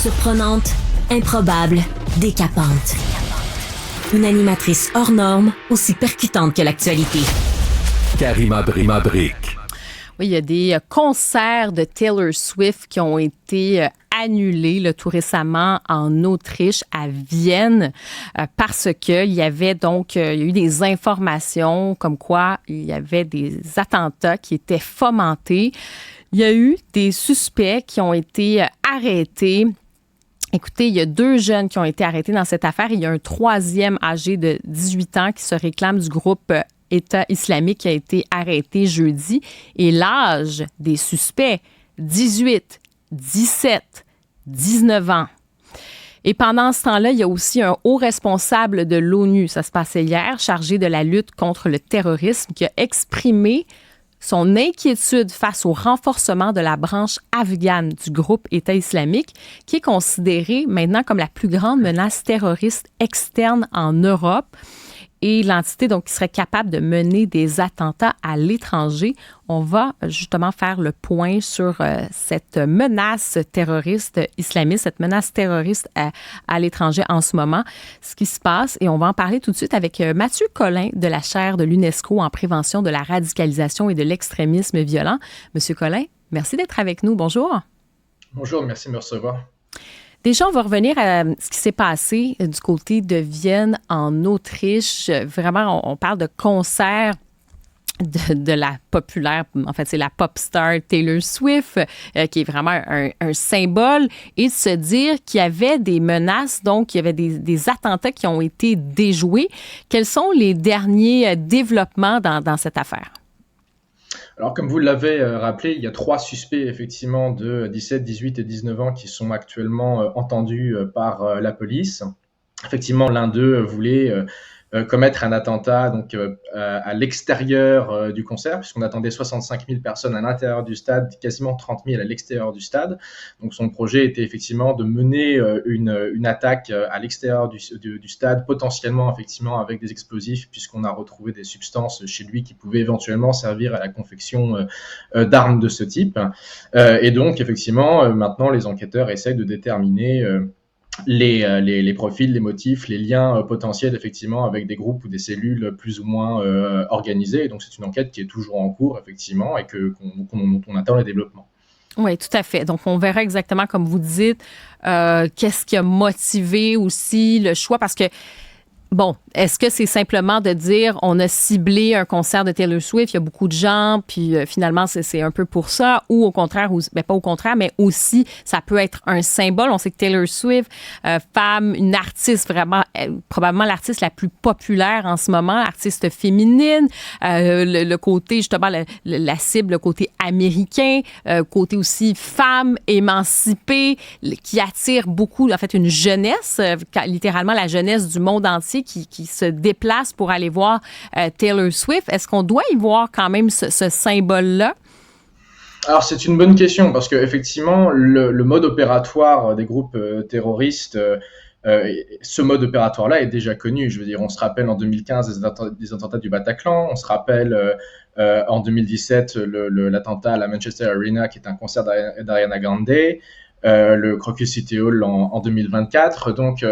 Surprenante, improbable, décapante. Une animatrice hors norme, aussi percutante que l'actualité. Karima Brick. Oui, il y a des concerts de Taylor Swift qui ont été annulés là, tout récemment en Autriche, à Vienne, parce qu'il y avait donc, il y a eu des informations comme quoi il y avait des attentats qui étaient fomentés. Il y a eu des suspects qui ont été arrêtés. Écoutez, il y a 2 jeunes qui ont été arrêtés dans cette affaire. Il y a un 3e âgé de 18 ans qui se réclame du groupe État islamique qui a été arrêté jeudi. Et l'âge des suspects, 18, 17, 19 ans. Et pendant ce temps-là, il y a aussi un haut responsable de l'ONU, ça se passait hier, chargé de la lutte contre le terrorisme, qui a exprimé son inquiétude face au renforcement de la branche afghane du groupe État islamique, qui est considérée maintenant comme la plus grande menace terroriste externe en Europe. Et l'entité donc qui serait capable de mener des attentats à l'étranger. On va justement faire le point sur cette menace terroriste islamiste, cette menace terroriste à l'étranger en ce moment, ce qui se passe. Et on va en parler tout de suite avec Mathieu Collin de la chaire de l'UNESCO en prévention de la radicalisation et de l'extrémisme violent. Monsieur Collin, merci d'être avec nous. Bonjour. Bonjour, merci de me recevoir. Déjà, on va revenir à ce qui s'est passé du côté de Vienne, en Autriche. Vraiment, on parle de concert de la populaire, en fait, c'est la pop star Taylor Swift, qui est vraiment un symbole, et de se dire qu'il y avait des menaces, donc il y avait des attentats qui ont été déjoués. Quels sont les derniers développements dans cette affaire? Alors, comme vous l'avez rappelé, il y a 3 suspects, effectivement, de 17, 18 et 19 ans qui sont actuellement entendus par la police. Effectivement, l'un d'eux voulait commettre un attentat donc, à l'extérieur du concert, puisqu'on attendait 65 000 personnes à l'intérieur du stade, quasiment 30 000 à l'extérieur du stade. Donc, son projet était effectivement de mener une attaque à l'extérieur du stade, potentiellement effectivement avec des explosifs, puisqu'on a retrouvé des substances chez lui qui pouvaient éventuellement servir à la confection d'armes de ce type. Et donc, effectivement, maintenant, les enquêteurs essayent de déterminer les profils, les motifs, les liens potentiels effectivement avec des groupes ou des cellules plus ou moins organisées. Et donc c'est une enquête qui est toujours en cours effectivement et dont on attend le développement. Oui, tout à fait. Donc on verra exactement comme vous dites qu'est-ce qui a motivé aussi le choix, parce que bon, est-ce que c'est simplement de dire on a ciblé un concert de Taylor Swift, il y a beaucoup de gens, puis finalement c'est un peu pour ça, ou au contraire, pas au contraire, mais aussi ça peut être un symbole. On sait que Taylor Swift, femme, une artiste vraiment, probablement l'artiste la plus populaire en ce moment, artiste féminine, le côté justement la cible, le côté américain, côté aussi femme émancipée, qui attire beaucoup, en fait, une jeunesse, littéralement la jeunesse du monde entier qui se déplacent pour aller voir Taylor Swift. Est-ce qu'on doit y voir quand même ce symbole-là? Alors, c'est une bonne question parce qu'effectivement, le mode opératoire des groupes terroristes, ce mode opératoire-là est déjà connu. Je veux dire, on se rappelle en 2015 des attentats du Bataclan, on se rappelle en 2017 l'attentat à la Manchester Arena qui est un concert d'Ariana Grande, le Crocus City Hall en 2024. Donc,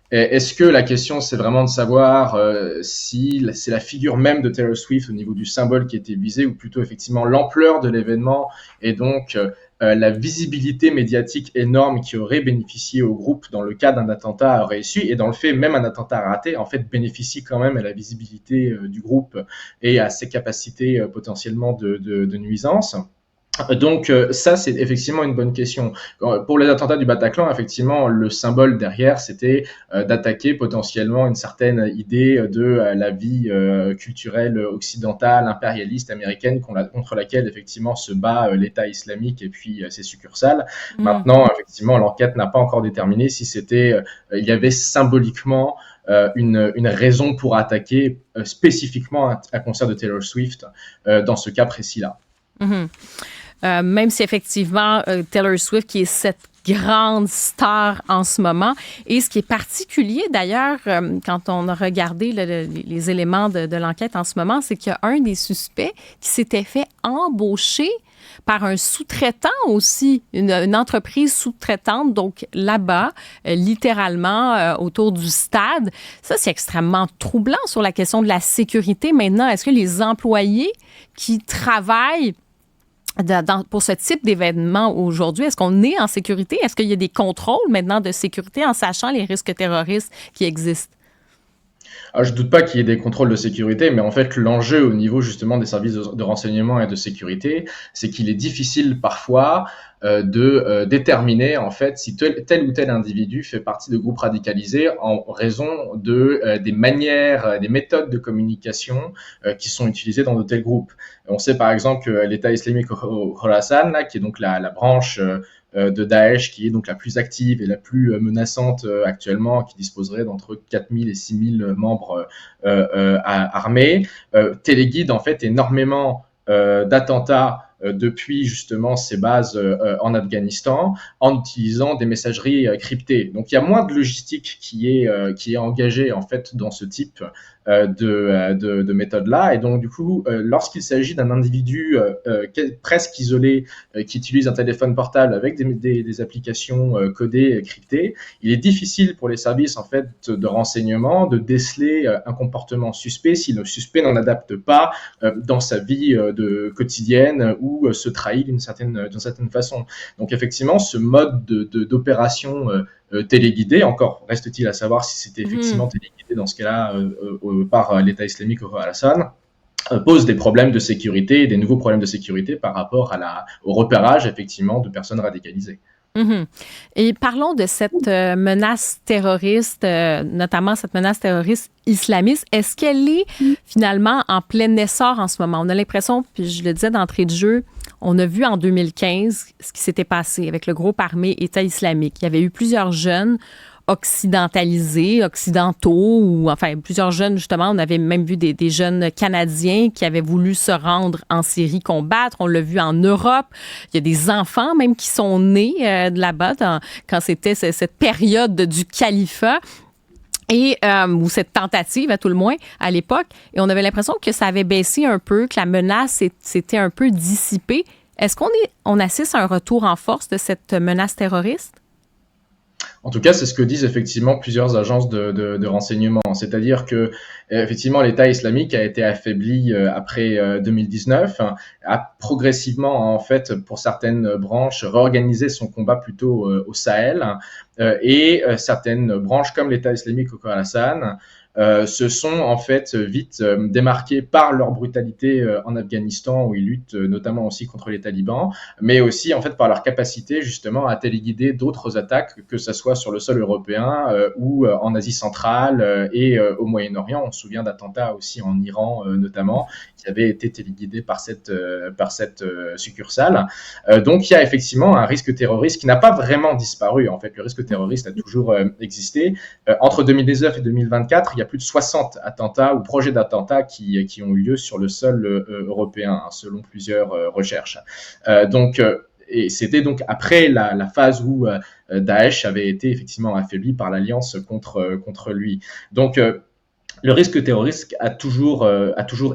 est-ce que la question, c'est vraiment de savoir si c'est la figure même de Taylor Swift au niveau du symbole qui était visé, ou plutôt effectivement l'ampleur de l'événement et donc la visibilité médiatique énorme qui aurait bénéficié au groupe dans le cas d'un attentat réussi, et dans le fait même un attentat raté, en fait, bénéficie quand même à la visibilité du groupe et à ses capacités potentiellement de nuisance. Donc ça, c'est effectivement une bonne question. Pour les attentats du Bataclan, effectivement, le symbole derrière, c'était d'attaquer potentiellement une certaine idée de la vie culturelle occidentale, impérialiste, américaine, contre laquelle effectivement se bat l'État islamique et puis ses succursales. Maintenant, effectivement, l'enquête n'a pas encore déterminé si c'était, il y avait symboliquement une raison pour attaquer spécifiquement un concert de Taylor Swift dans ce cas précis-là. même si effectivement Taylor Swift, qui est cette grande star en ce moment. Et ce qui est particulier, d'ailleurs, quand on a regardé les éléments de l'enquête en ce moment, c'est qu'il y a un des suspects qui s'était fait embaucher par un sous-traitant aussi, une entreprise sous-traitante, donc là-bas, littéralement, autour du stade. Ça, c'est extrêmement troublant sur la question de la sécurité. Maintenant, est-ce que les employés qui travaillent pour ce type d'événement aujourd'hui, est-ce qu'on est en sécurité? Est-ce qu'il y a des contrôles maintenant de sécurité en sachant les risques terroristes qui existent? Alors, je ne doute pas qu'il y ait des contrôles de sécurité, mais en fait, l'enjeu au niveau justement des services de renseignement et de sécurité, c'est qu'il est difficile parfois de déterminer en fait si tel ou tel individu fait partie de groupes radicalisés en raison des manières, des méthodes de communication qui sont utilisées dans de tels groupes. On sait par exemple que l'État islamique au Khorasan, là, qui est donc la branche de Daesh, qui est donc la plus active et la plus menaçante actuellement, qui disposerait d'entre 4000 et 6000 membres armés, téléguide en fait énormément d'attentats depuis justement ces bases en Afghanistan en utilisant des messageries cryptées. Donc il y a moins de logistique qui est engagée en fait dans ce type de méthode-là. Et donc du coup, lorsqu'il s'agit d'un individu presque isolé qui utilise un téléphone portable avec des applications codées, cryptées, il est difficile pour les services en fait de renseignement de déceler un comportement suspect si le suspect n'en adapte pas dans sa vie quotidienne ou se trahit d'une certaine façon. Donc effectivement, ce mode d'opération téléguidé, encore reste-t-il à savoir si c'était effectivement téléguidé dans ce cas-là par l'État islamique au Khorasan, pose des problèmes de sécurité, des nouveaux problèmes de sécurité par rapport au repérage effectivement de personnes radicalisées. Et parlons de cette menace terroriste, notamment cette menace terroriste islamiste. Est-ce qu'elle est finalement en plein essor en ce moment? On a l'impression, puis je le disais d'entrée de jeu, on a vu en 2015 ce qui s'était passé avec le groupe armé État islamique. Il y avait eu plusieurs jeunes occidentaux, ou enfin plusieurs jeunes, justement. On avait même vu des jeunes Canadiens qui avaient voulu se rendre en Syrie combattre. On l'a vu en Europe. Il y a des enfants même qui sont nés de là-bas quand c'était cette période du califat. Ou cette tentative, à tout le moins, à l'époque. Et on avait l'impression que ça avait baissé un peu, que la menace s'était un peu dissipée. Est-ce qu'on assiste à un retour en force de cette menace terroriste? En tout cas, c'est ce que disent effectivement plusieurs agences de renseignement. C'est-à-dire que effectivement, l'État islamique a été affaibli après 2019, a progressivement en fait pour certaines branches réorganisé son combat plutôt au Sahel et certaines branches comme l'État islamique au Khorasan se sont en fait vite démarqués par leur brutalité en Afghanistan où ils luttent notamment aussi contre les talibans, mais aussi en fait par leur capacité justement à téléguider d'autres attaques, que ce soit sur le sol européen ou en Asie centrale et au Moyen-Orient. On se souvient d'attentats aussi en Iran notamment qui avaient été téléguidés par cette succursale. Donc il y a effectivement un risque terroriste qui n'a pas vraiment disparu. En fait, le risque terroriste a toujours existé. Entre 2019 et 2024, il y a plus de 60 attentats ou projets d'attentats qui ont eu lieu sur le sol européen, selon plusieurs recherches. Et c'était donc après la phase où Daesh avait été effectivement affaibli par l'alliance contre lui. Donc le risque terroriste a toujours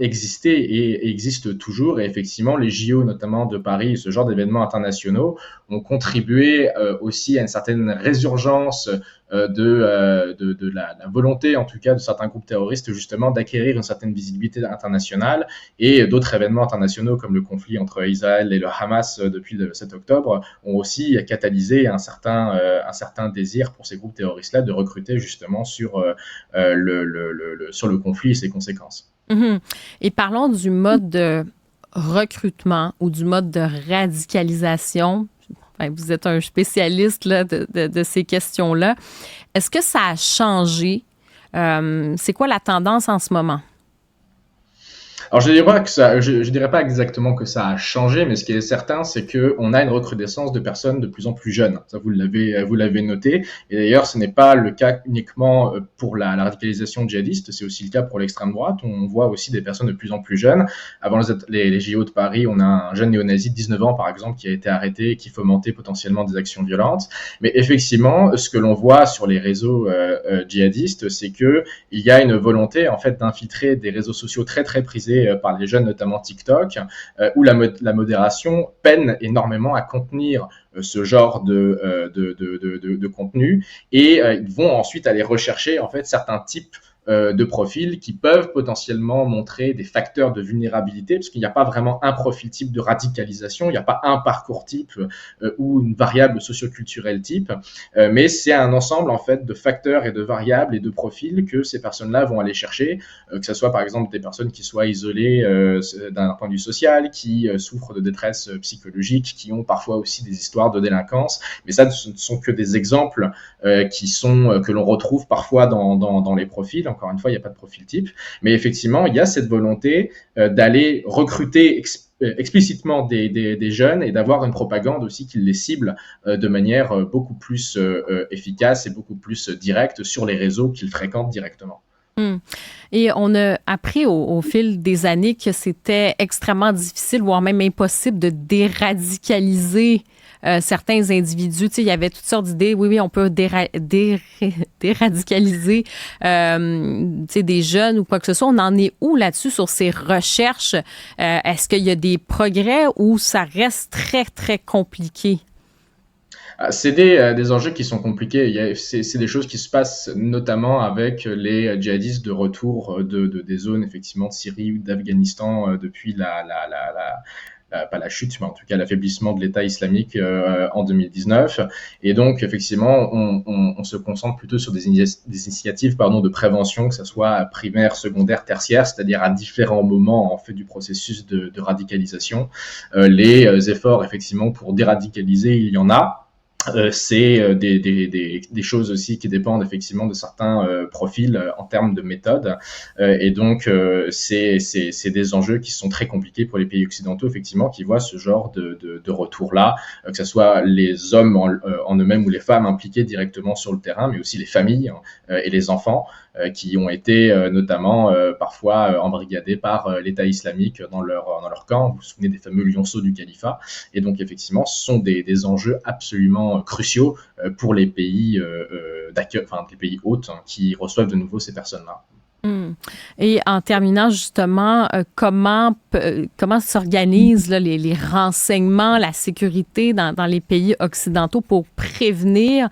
existé et existe toujours. Et effectivement, les JO, notamment de Paris, ce genre d'événements internationaux, ont contribué aussi à une certaine résurgence de la volonté, en tout cas, de certains groupes terroristes, justement, d'acquérir une certaine visibilité internationale. Et d'autres événements internationaux, comme le conflit entre Israël et le Hamas depuis le 7 octobre, ont aussi catalysé un certain désir pour ces groupes terroristes-là de recruter justement sur le conflit et ses conséquences. Et parlons du mode de recrutement ou du mode de radicalisation. Vous êtes un spécialiste là, de ces questions-là. Est-ce que ça a changé? C'est quoi la tendance en ce moment? Alors je dirais pas exactement que ça a changé, mais ce qui est certain, c'est que on a une recrudescence de personnes de plus en plus jeunes. Ça, vous l'avez noté. Et d'ailleurs, ce n'est pas le cas uniquement pour la radicalisation djihadiste, c'est aussi le cas pour l'extrême droite. On voit aussi des personnes de plus en plus jeunes. Avant les JO de Paris, on a un jeune néo-nazi de 19 ans, par exemple, qui a été arrêté et qui fomentait potentiellement des actions violentes. Mais effectivement, ce que l'on voit sur les réseaux djihadistes, c'est que il y a une volonté, en fait, d'infiltrer des réseaux sociaux très très prisés par les jeunes, notamment TikTok, où la modération peine énormément à contenir ce genre de contenu, et ils vont ensuite aller rechercher en fait certains types de profils qui peuvent potentiellement montrer des facteurs de vulnérabilité, parce qu'il n'y a pas vraiment un profil type de radicalisation, il n'y a pas un parcours type ou une variable socioculturelle type, mais c'est un ensemble en fait de facteurs et de variables et de profils que ces personnes-là vont aller chercher, que ce soit par exemple des personnes qui soient isolées d'un point de vue social, qui souffrent de détresse psychologique, qui ont parfois aussi des histoires de délinquance, mais ça ce ne sont que des exemples que l'on retrouve parfois dans les profils. Encore une fois, il n'y a pas de profil type, mais effectivement, il y a cette volonté d'aller recruter explicitement des jeunes et d'avoir une propagande aussi qui les cible de manière beaucoup plus efficace et beaucoup plus directe sur les réseaux qu'ils fréquentent directement. Et on a appris au fil des années que c'était extrêmement difficile, voire même impossible de déradicaliser certains individus. Tu sais, il y avait toutes sortes d'idées. Oui, on peut déradicaliser tu sais, des jeunes ou quoi que ce soit. On en est où là-dessus sur ces recherches? Est-ce qu'il y a des progrès ou ça reste très, très compliqué? C'est des enjeux qui sont compliqués. C'est des choses qui se passent notamment avec les djihadistes de retour des zones effectivement de Syrie ou d'Afghanistan depuis pas la chute, mais en tout cas l'affaiblissement de l'État islamique en 2019. Et donc, effectivement, on se concentre plutôt sur des initiatives de prévention, que ce soit primaire, secondaire, tertiaire, c'est-à-dire à différents moments en fait du processus de radicalisation. Les efforts, effectivement, pour déradicaliser, il y en a. C'est des choses aussi qui dépendent effectivement de certains profils en termes de méthode, et donc c'est des enjeux qui sont très compliqués pour les pays occidentaux, effectivement, qui voient ce genre de retour-là, que ce soit les hommes en eux-mêmes ou les femmes impliquées directement sur le terrain, mais aussi les familles et les enfants qui ont été notamment parfois embrigadés par l'État islamique dans leur camp. Vous vous souvenez des fameux lionceaux du califat. Et donc effectivement, ce sont des enjeux absolument cruciaux pour les pays d'accueil, enfin les pays hôtes qui reçoivent de nouveau ces personnes-là. Et en terminant justement, comment s'organisent là, les renseignements, la sécurité dans les pays occidentaux pour prévenir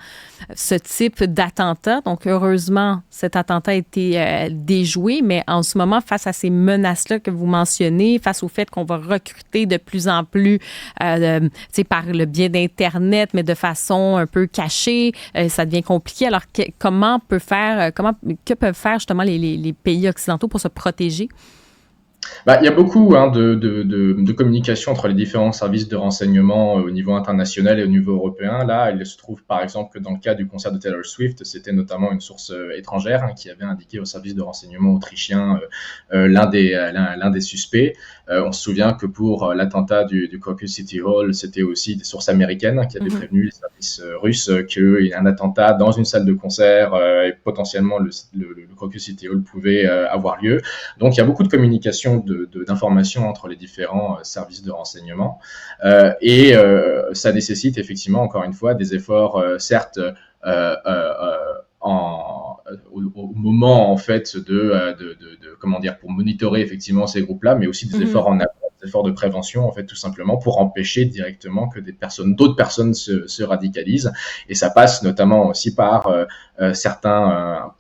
ce type d'attentat? Donc, heureusement, cet attentat a été déjoué, mais en ce moment, face à ces menaces-là que vous mentionnez, face au fait qu'on va recruter de plus en plus par le biais d'Internet, mais de façon un peu cachée, ça devient compliqué. Alors, que peuvent faire justement les pays occidentaux pour se protéger? Il y a beaucoup de communication entre les différents services de renseignement au niveau international et au niveau européen. Là, il se trouve par exemple que dans le cas du concert de Taylor Swift, c'était notamment une source étrangère qui avait indiqué au service de renseignement autrichien l'un des suspects. On se souvient que pour l'attentat du Crocus City Hall, c'était aussi des sources américaines qui avaient prévenu les services russes qu'il y a un attentat dans une salle de concert et potentiellement le Crocus City Hall pouvait avoir lieu. Donc il y a beaucoup de communication d'informations entre les différents services de renseignement et ça nécessite effectivement encore une fois des efforts certes au moment en fait pour monitorer effectivement ces groupes-là, mais aussi des efforts en amont, des efforts de prévention en fait tout simplement pour empêcher directement que d'autres personnes se radicalisent. Et ça passe notamment aussi par un certain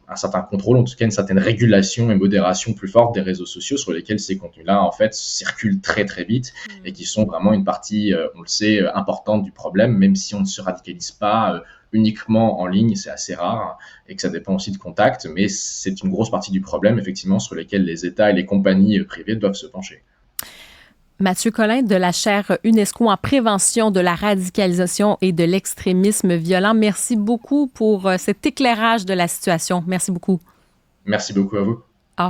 contrôle, en tout cas une certaine régulation et modération plus forte des réseaux sociaux sur lesquels ces contenus-là en fait circulent très très vite et qui sont vraiment une partie, on le sait, importante du problème, même si on ne se radicalise pas uniquement en ligne, c'est assez rare et que ça dépend aussi de contacts, mais c'est une grosse partie du problème effectivement sur lesquels les États et les compagnies privées doivent se pencher. Mathieu Collin de la chaire UNESCO en prévention de la radicalisation et de l'extrémisme violent. Merci beaucoup pour cet éclairage de la situation. Merci beaucoup. Merci beaucoup à vous.